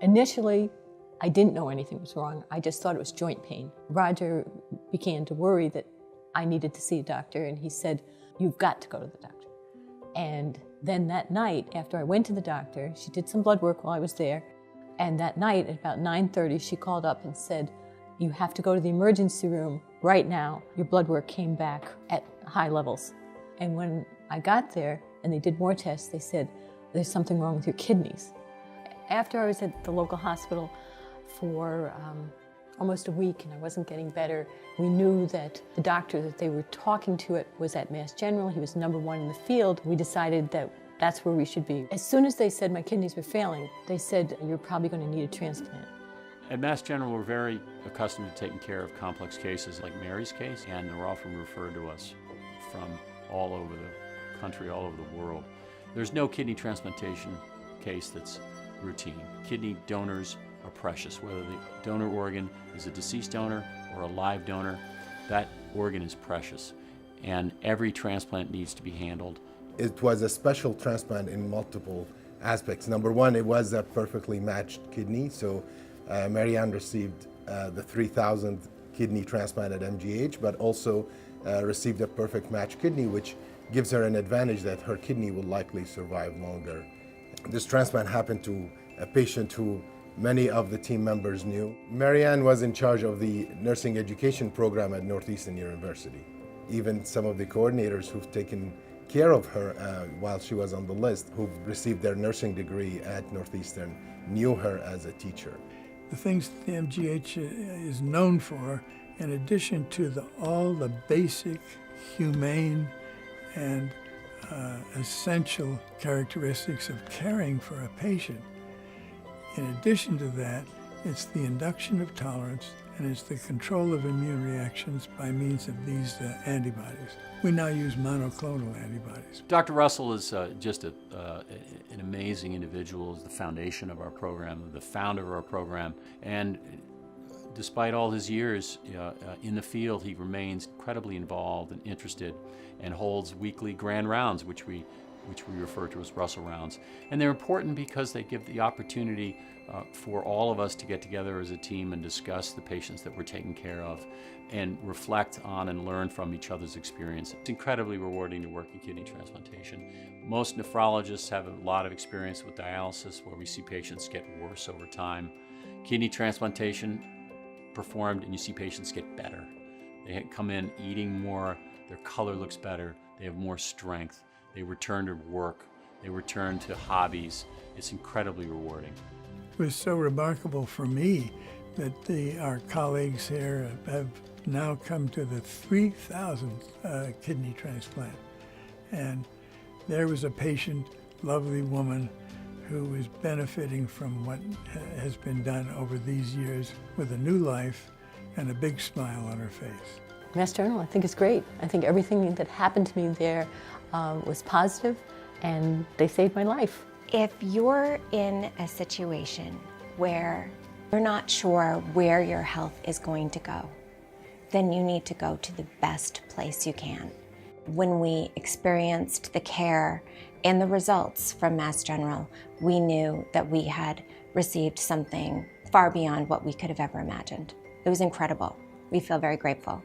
Initially, I didn't know anything was wrong. I just thought it was joint pain. Roger began to worry that I needed to see a doctor, and he said, "You've got to go to the doctor." And then that night, after I went to the doctor, she did some blood work while I was there, and that night at about 9:30, she called up and said, "You have to go to the emergency room right now. Your blood work came back at high levels." And when I got there and they did more tests, they said, "There's something wrong with your kidneys." After I was at the local hospital for almost a week and I wasn't getting better, we knew that the doctor that they were talking to was at Mass General. He was #1 in the field. We decided that that's where we should be. As soon as they said my kidneys were failing, they said, "You're probably going to need a transplant." At Mass General, we're very accustomed to taking care of complex cases like Mary's case, and they're often referred to us from all over the country, all over the world. There's no kidney transplantation case that's routine. Kidney donors are precious. Whether the donor organ is a deceased donor or a live donor, that organ is precious, and every transplant needs to be handled. It was a special transplant in multiple aspects. Number one, it was a perfectly matched kidney, so MaryAnn received the 3,000th kidney transplant at MGH, but also received a perfect match kidney, which gives her an advantage that her kidney will likely survive longer. This transplant happened to a patient who many of the team members knew. MaryAnn was in charge of the nursing education program at Northeastern University. Even some of the coordinators who've taken care of her while she was on the list, who've received their nursing degree at Northeastern, knew her as a teacher. The things the MGH is known for, in addition to all the basic, humane, and essential characteristics of caring for a patient. In addition to that, it's the induction of tolerance and it's the control of immune reactions by means of these antibodies. We now use monoclonal antibodies. Dr. Russell is just an amazing individual. He's the foundation of our program, the founder of our program, and despite all his years in the field, he remains incredibly involved and interested and holds weekly grand rounds, which we refer to as Russell Rounds. And they're important because they give the opportunity for all of us to get together as a team and discuss the patients that we're taking care of and reflect on and learn from each other's experience. It's incredibly rewarding to work in kidney transplantation. Most nephrologists have a lot of experience with dialysis, where we see patients get worse over time. Kidney transplantation performed and you see patients get better. They come in eating more, their color looks better, they have more strength, they return to work, they return to hobbies. It's incredibly rewarding. It was so remarkable for me that our colleagues here have now come to the 3,000th kidney transplant. And there was a patient, lovely woman, who is benefiting from what has been done over these years with a new life and a big smile on her face. Mass General, I think, is great. I think everything that happened to me there was positive, and they saved my life. If you're in a situation where you're not sure where your health is going to go, then you need to go to the best place you can. When we experienced the care and the results from Mass General, we knew that we had received something far beyond what we could have ever imagined. It was incredible. We feel very grateful.